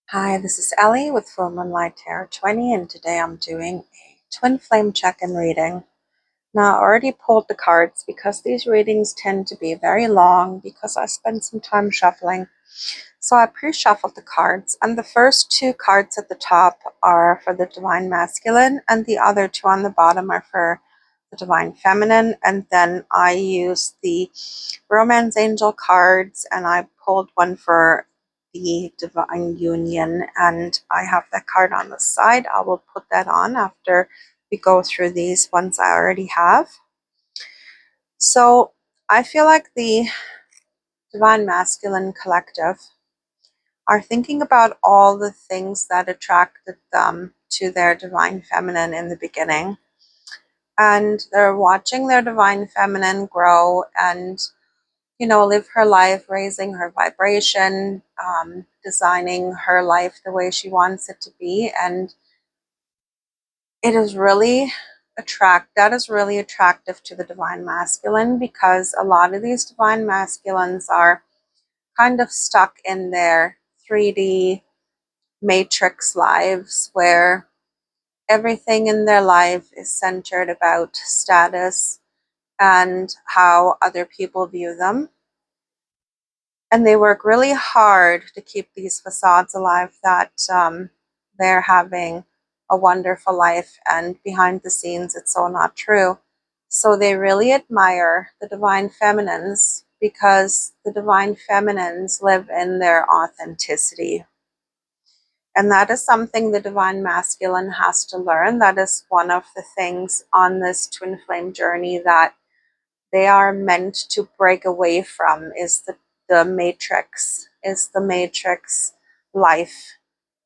Hi, this is Ellie with Full Moonlight Tarot 20, and today I'm doing a twin flame check-in reading. Now, I already pulled the cards because these readings tend to be very long because I spent some time shuffling. So I pre-shuffled the cards, and the first two cards at the top are for the Divine Masculine, and the other two on the bottom are for the Divine Feminine. And then I used the Romance Angel cards, and I pulled one for the Divine Union, and I have that card on the side. I will put that on after we go through these ones I already have. So I feel like the Divine Masculine Collective are thinking about all the things that attracted them to their Divine Feminine in the beginning. And they're watching their Divine Feminine grow and live her life, raising her vibration, designing her life the way she wants it to be. And it is really that is really attractive to the Divine Masculine, because a lot of these Divine Masculines are kind of stuck in their 3D matrix lives where everything in their life is centered about status and how other people view them. And they work really hard to keep these facades alive that they're having a wonderful life, and behind the scenes it's so not true. So they really admire the Divine Feminines because the Divine Feminines live in their authenticity. And that is something the Divine Masculine has to learn. That is one of the things on this twin flame journey that they are meant to break away from, is the matrix, life,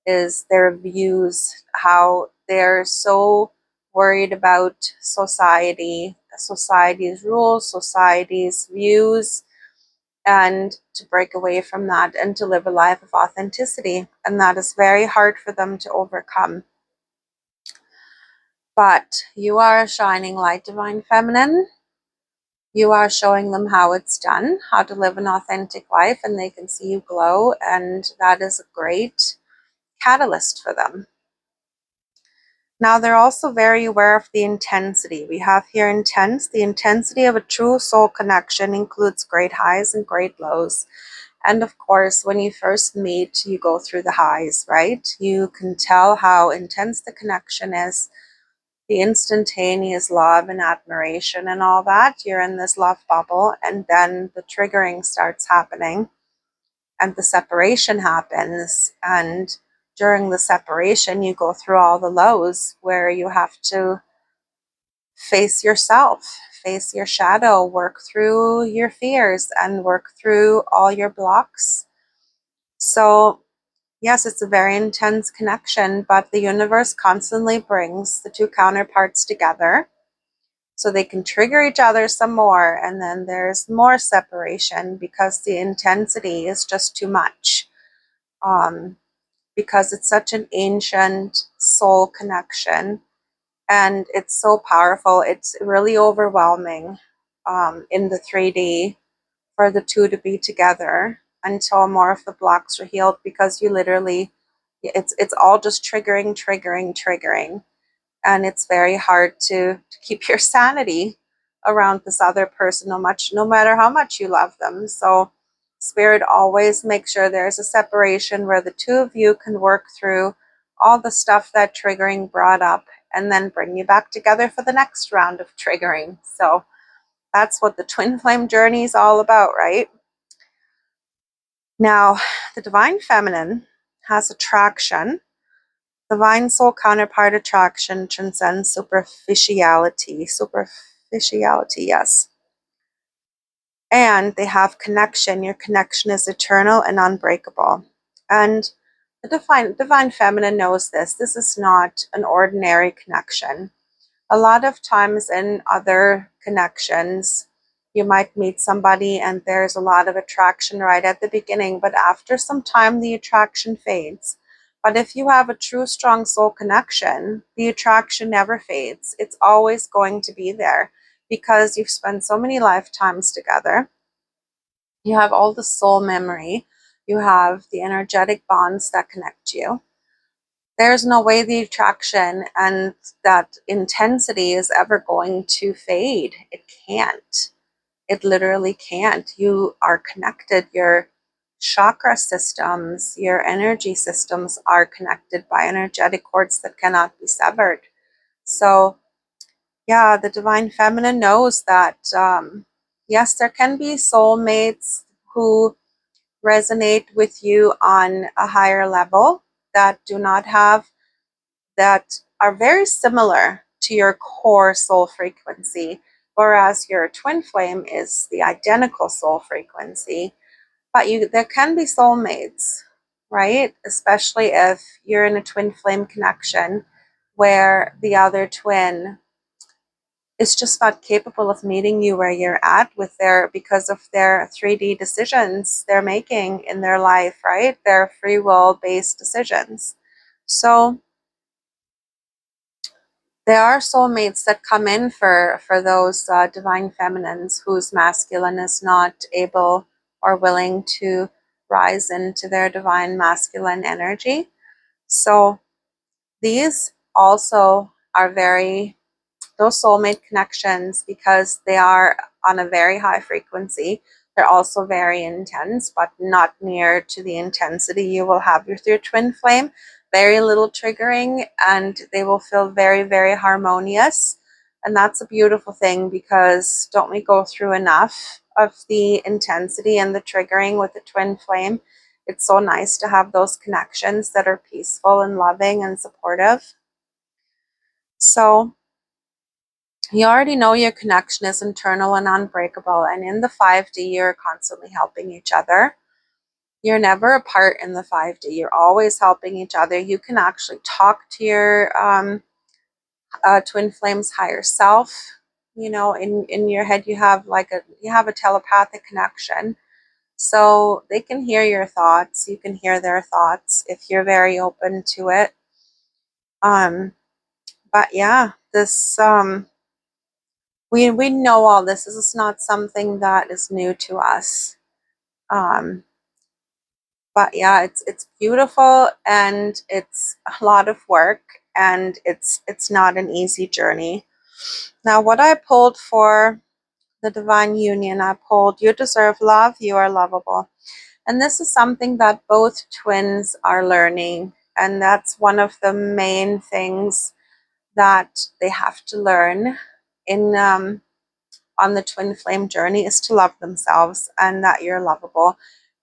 is their views, how they're so worried about society's rules, society's views, and to break away from that and to live a life of authenticity. And that is very hard for them to overcome. But you are a shining light, Divine Feminine. You are showing them how it's done, how to live an authentic life, and they can see you glow, and that is a great catalyst for them. Now, they're also very aware of the intensity. We have here intense. The intensity of a true soul connection includes great highs and great lows. And of course, when you first meet, you go through the highs, right? You can tell how intense the connection is, the instantaneous love and admiration and all that. You're in this love bubble, and then the triggering starts happening and the separation happens. And during the separation, you go through all the lows where you have to face yourself, face your shadow, work through your fears, and work through all your blocks. So yes, it's a very intense connection, but the universe constantly brings the two counterparts together so they can trigger each other some more, and then there's more separation because the intensity is just too much. Because it's such an ancient soul connection and it's so powerful. It's really overwhelming in the 3D for the two to be together until more of the blocks are healed, because you literally, it's all just triggering, and it's very hard to keep your sanity around this other person no matter how much you love them. So Spirit always makes sure there's a separation where the two of you can work through all the stuff that triggering brought up, and then bring you back together for the next round of triggering. So that's what the twin flame journey is all about, right? Now, the Divine Feminine has attraction. Divine soul counterpart attraction transcends superficiality. Superficiality, yes. And they have connection. Your connection is eternal and unbreakable. And the Divine Feminine knows this. This is not an ordinary connection. A lot of times in other connections, you might meet somebody and there's a lot of attraction right at the beginning, but after some time, the attraction fades. But if you have a true, strong soul connection, the attraction never fades. It's always going to be there because you've spent so many lifetimes together. You have all the soul memory. You have the energetic bonds that connect you. There's no way the attraction and that intensity is ever going to fade. It can't. It literally can't. You are connected. Your chakra systems, your energy systems are connected by energetic cords that cannot be severed. So, yeah, the divine feminine knows that, yes, there can be soulmates who resonate with you on a higher level that do not have, that are very similar to your core soul frequency, whereas your twin flame is the identical soul frequency. But there can be soulmates, right? Especially if you're in a twin flame connection where the other twin is just not capable of meeting you where you're at with their, because of their 3D decisions they're making in their life, right? Their free will based decisions. So there are soulmates that come in for those divine feminines whose masculine is not able or willing to rise into their divine masculine energy. So these also are very, those soulmate connections, because they are on a very high frequency, they're also very intense, but not near to the intensity you will have with your twin flame. Very little triggering, and they will feel very, very harmonious. And that's a beautiful thing, because don't we go through enough of the intensity and the triggering with the twin flame? It's so nice to have those connections that are peaceful and loving and supportive. So you already know your connection is internal and unbreakable, and in the 5D, you're constantly helping each other. You're never apart in the 5D. You're always helping each other. You can actually talk to your twin flame's higher self. You know, in your head, you have a telepathic connection, so they can hear your thoughts. You can hear their thoughts if you're very open to it. But yeah, this we know all this. This is not something that is new to us. Um, but yeah, it's beautiful, and it's a lot of work, and it's not an easy journey. Now, what I pulled for the divine union, I pulled, you deserve love, you are lovable. And this is something that both twins are learning, and that's one of the main things that they have to learn in on the twin flame journey, is to love themselves and that you're lovable.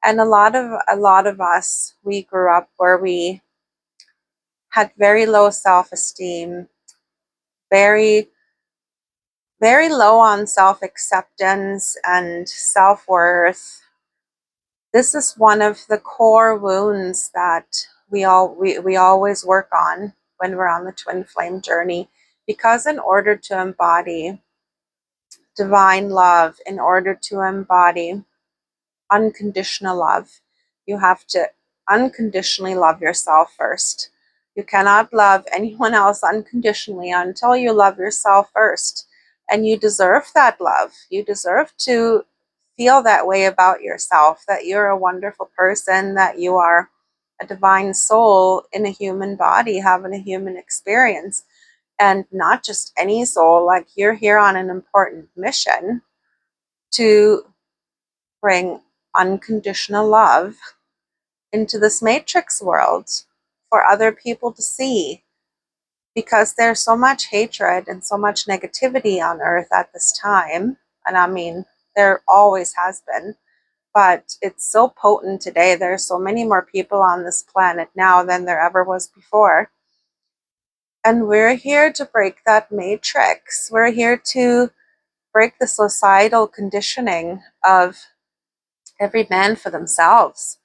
And a lot of us, we grew up where we had very low self-esteem, very very low on self-acceptance and self-worth. This is one of the core wounds that we always work on when we're on the twin flame journey, because in order to embody divine love, in order to embody unconditional love, you have to unconditionally love yourself first. You cannot love anyone else unconditionally until you love yourself first. And you deserve that love. You deserve to feel that way about yourself, that you're a wonderful person, that you are a divine soul in a human body, having a human experience. And not just any soul, like you're here on an important mission to bring unconditional love into this matrix world for other people to see, because there's so much hatred and so much negativity on earth at this time. And I mean, there always has been, but it's so potent today. There's so many more people on this planet now than there ever was before, and we're here to break that matrix. We're here to break the societal conditioning of every man for themselves,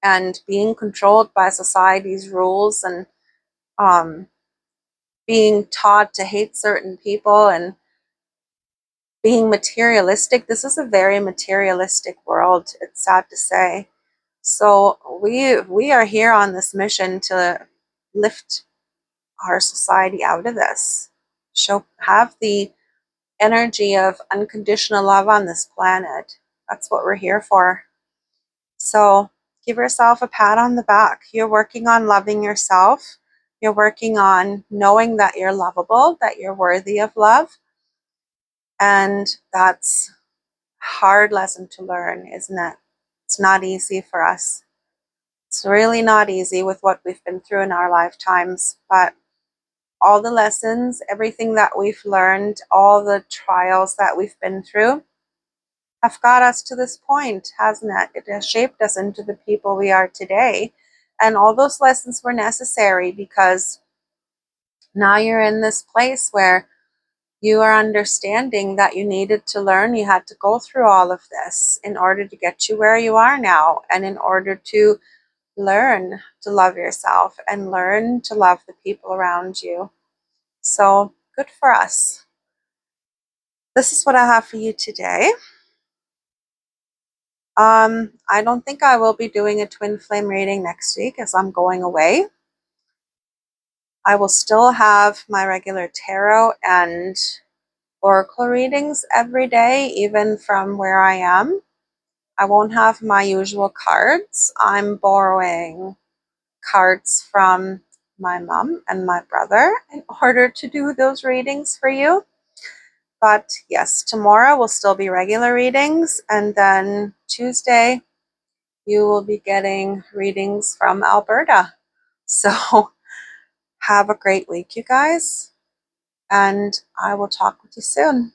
and being controlled by society's rules, and um, being taught to hate certain people, and being materialistic. This is a very materialistic world, it's sad to say. So we are here on this mission to lift our society out of this, have the energy of unconditional love on this planet. That's what we're here for. So Give yourself a pat on the back. You're working on loving yourself. You're working on knowing that you're lovable, that you're worthy of love. And that's a hard lesson to learn, isn't it? It's not easy for us. It's really not easy with what we've been through in our lifetimes, but all the lessons, everything that we've learned, all the trials that we've been through have got us to this point, hasn't it? It has shaped us into the people we are today. And all those lessons were necessary because now you're in this place where you are understanding that you needed to learn. You had to go through all of this in order to get you where you are now, and in order to learn to love yourself and learn to love the people around you. So good for us. This is what I have for you today. I don't think I will be doing a twin flame reading next week as I'm going away. I will still have my regular tarot and oracle readings every day, even from where I am. I won't have my usual cards. I'm borrowing cards from my mom and my brother in order to do those readings for you. But yes, tomorrow will still be regular readings, and then Tuesday you will be getting readings from Alberta. So have a great week, you guys, and I will talk with you soon.